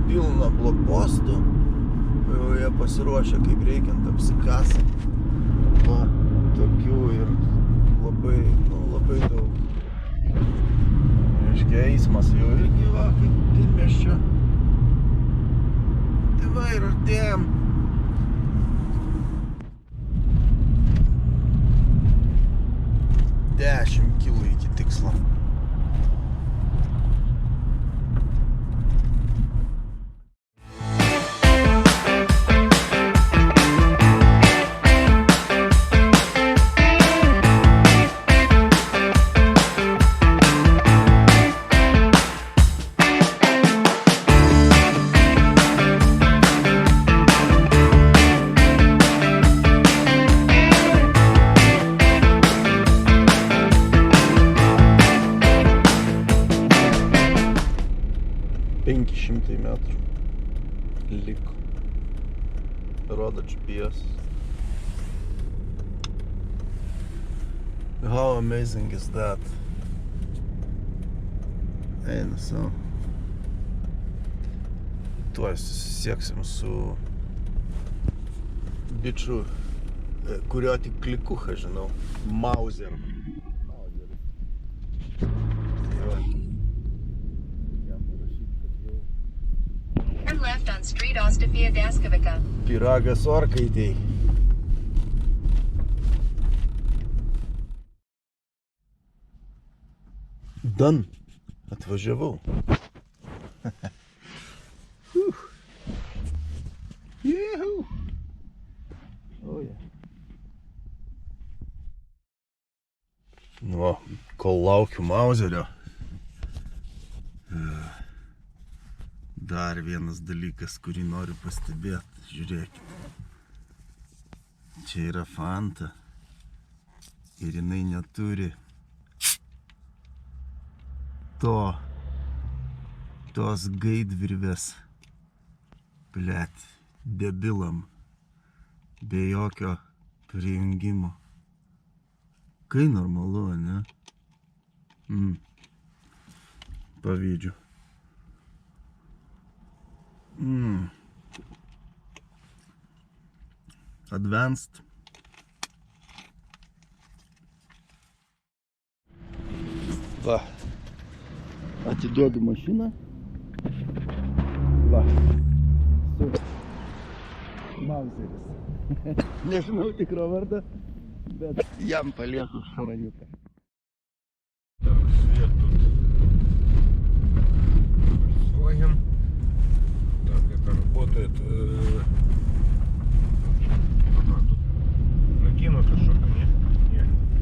pilna blokpostų. Jau jie pasiruošę kaip reikiant apsikasą. Va, tokių ir labai daug. Reiškia, eismas jau irgi va, kaip didmiesčio. Tai va ir artėjam. Dešimt kilų iki tikslo. Liko. Rodo GPS. How amazing is that? Eina savo. Tuoj susisieksim su biču, kurio tik klikuchą žinau. Mauser. Turn left on Street Ostafia Daskovica. Pyragas orkaitėj. Dan. Atvažiavau. Juhu. Oh, yeah. Nu, kol laukiu Mauserio. Dar vienas dalykas, kurį noriu pastebėti. Žiūrėkite. Čia yra Fanta. Ir jinai neturi tos gaidvirvės. Blet, debilam. Be jokio prijungimo. Kai normalu, ne? Pavydžiu. Advanced. Va. Atiduodu mašiną. Va. Su Mauseris. Nežinau tikro vardą, bet jam palieku šaraniuką. Работает накинуто что-то, не?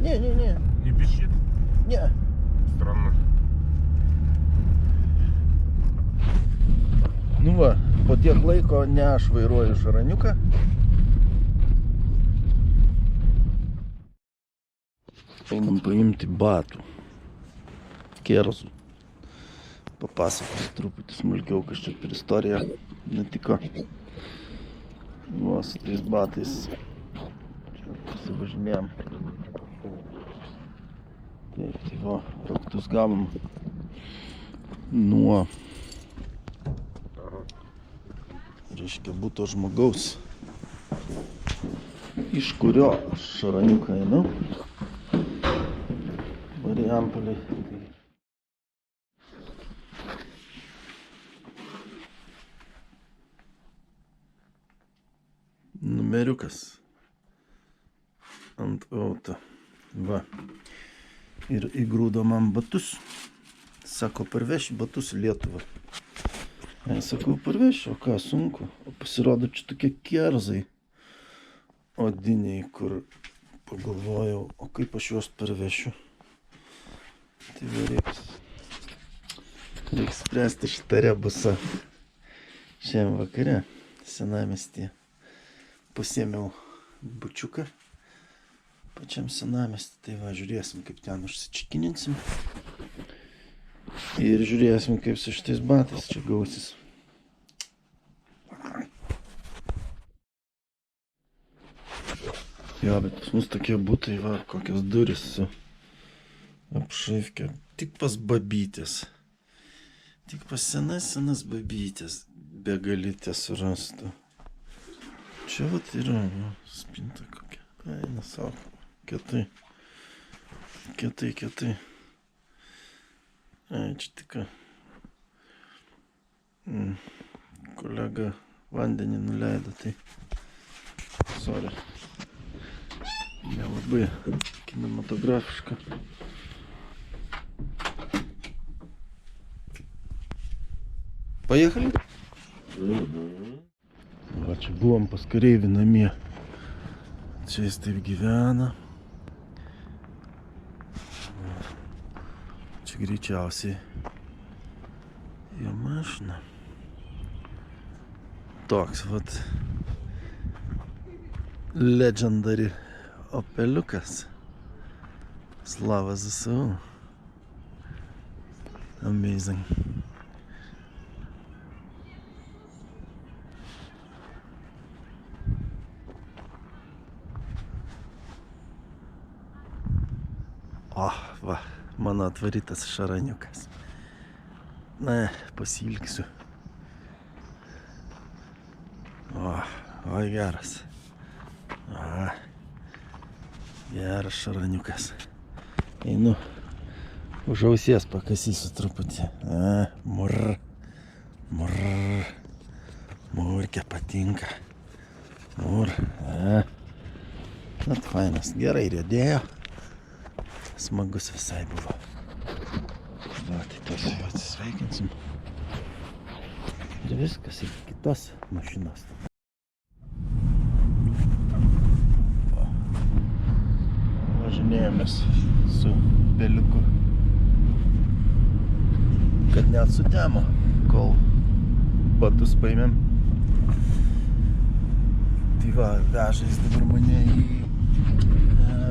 Не. Не пищит? Не. Странно. Nu va, po tiek laiko ne aš vairuoju šaraniuką. Einam paimti batų. Kerzų. Papasakoti truputį smulkiau, kas čia per istoriją netiko. Va, su tais batais. Čia pasivažinėjom. Taip, tai va, raktus gavom nuo, reiškia, buto žmogaus, iš kurio šaraniuką einau. Marijampolėj. Numeriukas ant auto. Va. Ir įgrūdo man batus. Sako, parveši batus į Lietuvą. Sakau, parveši, o ką, sunku. O pasirodo, čia tokie kerzai odiniai, kur pagalvojau, o kaip aš juos parvešiu. Tai va, reiks spręsti šitą rebusą. Šiandien vakare senamiestyje pasiėmiau bučiuką pačiam senamiestį. Tai va, žiūrėsim, kaip ten užsičikininsim. Ir žiūrėsim, kaip su šitais batais čia gausis. Jo, bet pas mus tokie butai, va, kokios durys su apšaifkė. Tik pas babytės. Tik pas senas babytės. begalytę surastų. Čia vat yra, nu, spinta kokia. Eina savo. Kietai. Ai, čia tik kolega vandenį nuleido, tai sorry. Nelabai kinematografiška. Поехали? Va, čia buvom pas kareivį namie. Čia jis taip gyvena. Čia greičiausiai jo mašina. Toks vat legendary Opeliukas. Slava ZSU. Amazing. O, va, mano atvarytas šaraniukas. Na, pasilgsiu. Oi, geras. Geras šaraniukas. Einu, už ausies pakasysiu truputį. Murkė patinka. Net fainas, gerai riedėjo. Smagus visai buvo. Va, tai tos jau atsisveikinsim. Ir viskas, iki kitos mašinos. Važinėjomės su Peliuku. Kad net sutemo, kol batus paėmėm. Tai va, veža jis dabar mane į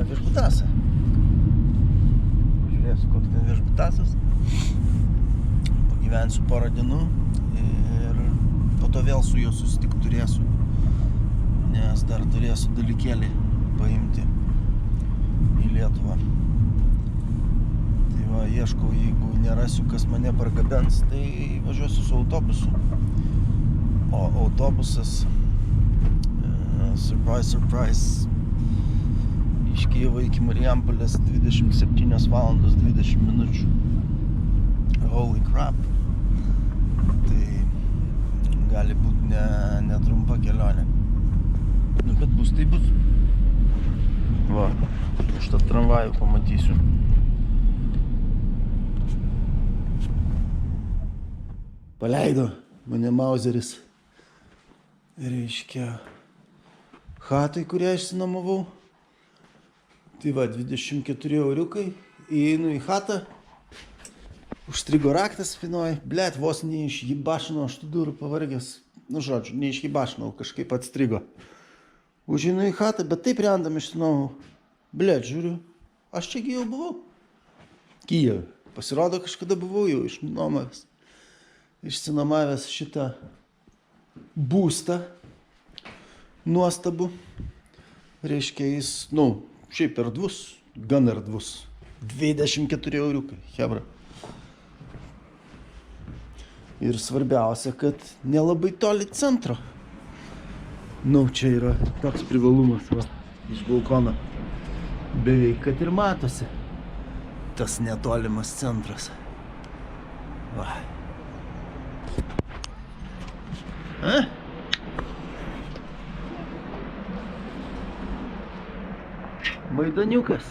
Viešbutasą. Žiūrėsiu, koks ten Viešbutasas. Pagyvensiu porą dienų ir po to vėl su juo susitikti turėsiu, nes dar turėsiu dalykėlį paimti į Lietuvą. Tai va, ieškau, jeigu nerasiu, kas mane pargabens, tai važiuosiu su autobusu. O autobusas, surprise, iš Kijevo iki Marijampolės 27 valandos 20 minučių. Holy crap. Tai gali būti netrumpa kelionė. Nu, bet bus tai bus. Va, už tą tramvajų pamatysiu. Paleido mane Mauseris. Reiškia, chatai, kurią išsinuomavau. Tai va, 24 euriukai, įeinu į chatą, užstrigo raktas spinoj, blet, vos neišjibašinau, aš tų durų pavargęs, nu žodžiu, neišjibašinau, kažkaip atstrigo. Užeinu į chatą, bet taip randam išsinuomavau, blet, žiūriu, aš čia jau buvau. Kijeve, pasirodo, kažkada buvau jau išsinuomavęs šitą būstą nuostabų. Reiškia, jis, šiaip erdvus, gan erdvus. 24 euriukai, hebra. Ir svarbiausia, kad nelabai toli centro. Čia yra toks privalumas, va, iš balkono. Beveik, kad ir matosi tas netolimas centras. Va. Maidaniukas.